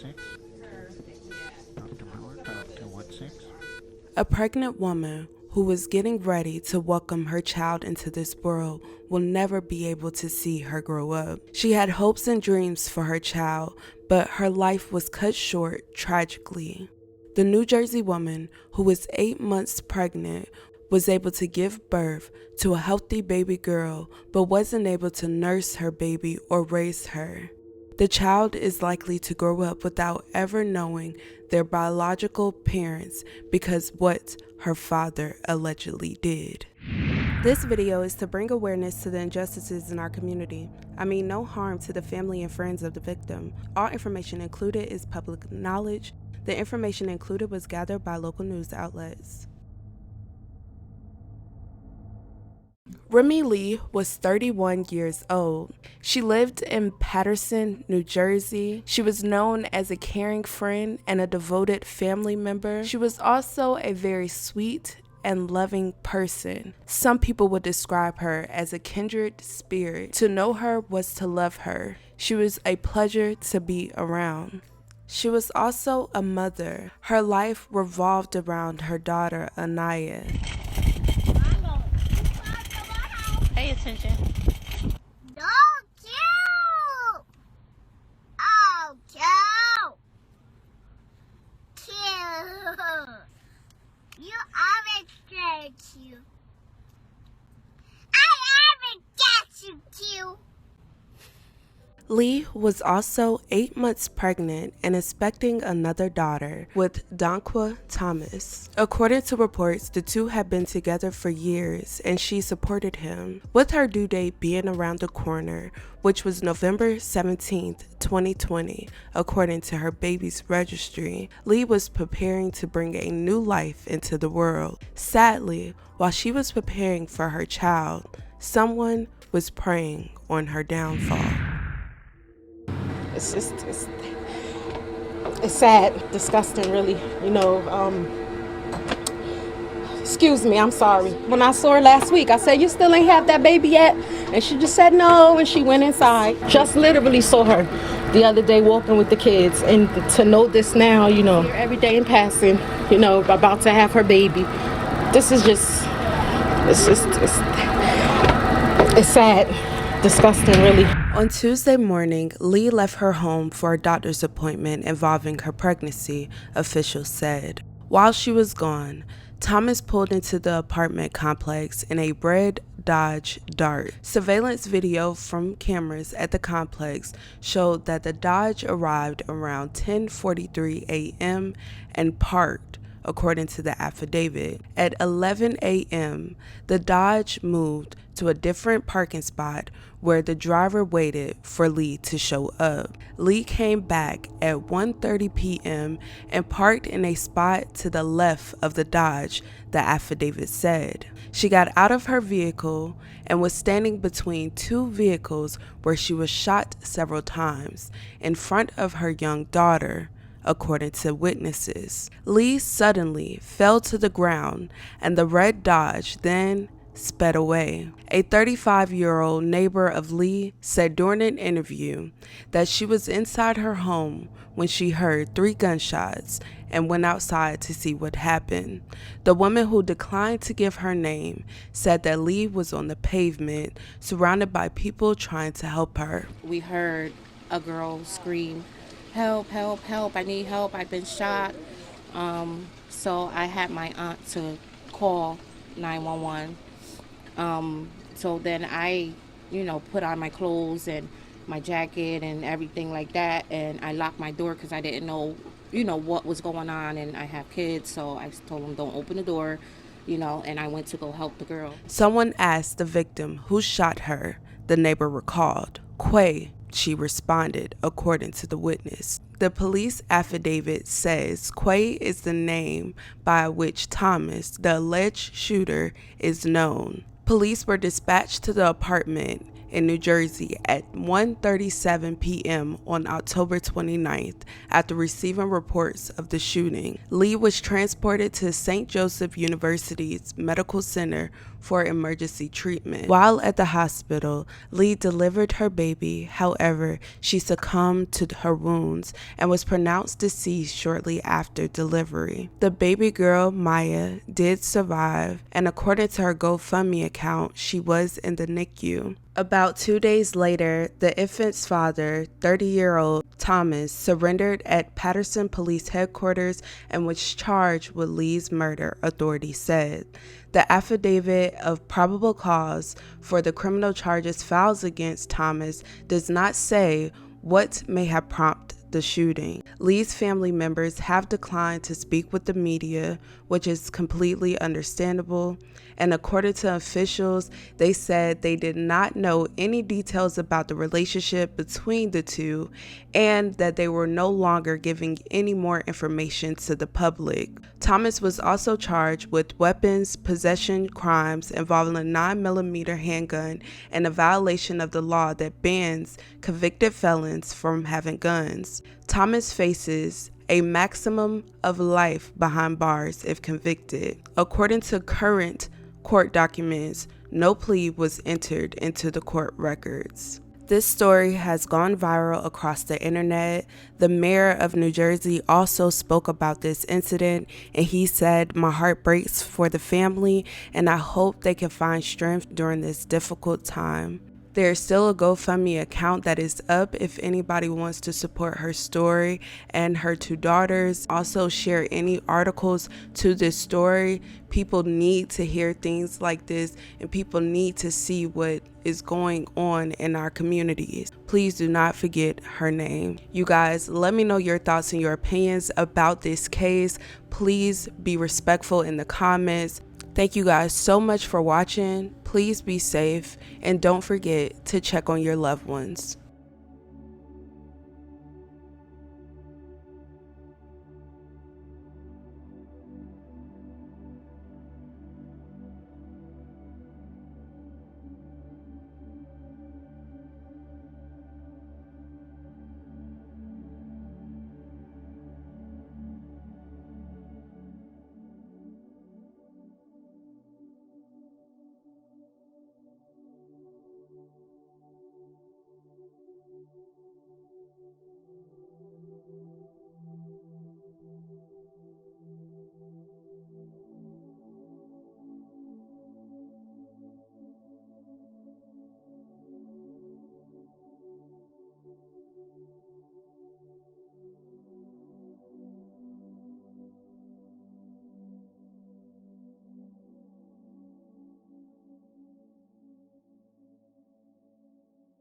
6? Dr. Brewer, Dr. what 6? A pregnant woman who was getting ready to welcome her child into this world will never be able to see her grow up. She had hopes and dreams for her child, but her life was cut short tragically. The New Jersey woman who was 8 months pregnant was able to give birth to a healthy baby girl, but wasn't able to nurse her baby or raise her. The child is likely to grow up without ever knowing their biological parents because what her father allegedly did. This video is to bring awareness to the injustices in our community. I mean no harm to the family and friends of the victim. All information included is public knowledge. The information included was gathered by local news outlets. Remy Lee was 31 years old. She lived in Paterson, New Jersey. She was known as a caring friend and a devoted family member. She was also a very sweet and loving person. Some people would describe her as a kindred spirit. To know her was to love her. She was a pleasure to be around. She was also a mother. Her life revolved around her daughter, Anaya. Pay attention. Don't kill! Oh, kill! Kill! You always get you. I haven't got you, kill. Lee was also 8 months pregnant and expecting another daughter with Donqua Thomas. According to reports, the two had been together for years and she supported him. With her due date being around the corner, which was November 17th, 2020, according to her baby's registry, Lee was preparing to bring a new life into the world. Sadly, while she was preparing for her child, someone was preying on her downfall. It's sad, disgusting, really. Excuse me, I'm sorry. When I saw her last week, I said, "You still ain't have that baby yet?" And she just said no, and she went inside. Just literally saw her the other day walking with the kids, and to know this now, every day in passing, about to have her baby. This is just, it's sad, disgusting, really. On Tuesday morning, Lee left her home for a doctor's appointment involving her pregnancy, officials said. While she was gone, Thomas pulled into the apartment complex in a red Dodge Dart. Surveillance video from cameras at the complex showed that the Dodge arrived around 10:43 a.m. and parked, according to the affidavit. At 11 a.m., the Dodge moved to a different parking spot where the driver waited for Lee to show up. Lee came back at 1:30 p.m. and parked in a spot to the left of the Dodge, the affidavit said. She got out of her vehicle and was standing between two vehicles where she was shot several times in front of her young daughter, according to witnesses. Lee suddenly fell to the ground and the red Dodge then sped away. A 35-year-old neighbor of Lee said during an interview that she was inside her home when she heard 3 gunshots and went outside to see what happened. The woman, who declined to give her name, said that Lee was on the pavement surrounded by people trying to help her. We heard a girl scream, "Help, help, help, I need help, I've been shot." So I had my aunt to call 911. So then I, put on my clothes and my jacket and everything like that, and I locked my door because I didn't know, what was going on, and I have kids, so I told them don't open the door, and I went to go help the girl. Someone asked the victim who shot her. The neighbor recalled. "Quay," she responded, according to the witness. The police affidavit says Quay is the name by which Thomas, the alleged shooter, is known. Police were dispatched to the apartment in New Jersey at 1:37 p.m. on October 29th after receiving reports of the shooting. Lee was transported to St. Joseph University's Medical Center for emergency treatment. While at the hospital, Leah delivered her baby. However, she succumbed to her wounds and was pronounced deceased shortly after delivery. The baby girl, Maya, did survive, and according to her GoFundMe account, she was in the NICU. About 2 days later, the infant's father, 30-year-old Thomas, surrendered at Patterson Police Headquarters and was charged with Leah's murder, authorities said. The affidavit of probable cause for the criminal charges filed against Thomas does not say what may have prompted the shooting. Leah's family members have declined to speak with the media, which is completely understandable. And according to officials, they said they did not know any details about the relationship between the two and that they were no longer giving any more information to the public. Thomas was also charged with weapons possession crimes involving a 9mm handgun and a violation of the law that bans convicted felons from having guns. Thomas faces a maximum of life behind bars if convicted. According to current court documents, no plea was entered into the court records. This story has gone viral across the internet. The mayor of New Jersey also spoke about this incident, and he said, "My heart breaks for the family, and I hope they can find strength during this difficult time." There's still a GoFundMe account that is up if anybody wants to support her story and her two daughters. Also share any articles to this story. People need to hear things like this, and people need to see what is going on in our communities. Please do not forget her name. You guys, let me know your thoughts and your opinions about this case. Please be respectful in the comments. Thank you guys so much for watching. Please be safe and don't forget to check on your loved ones.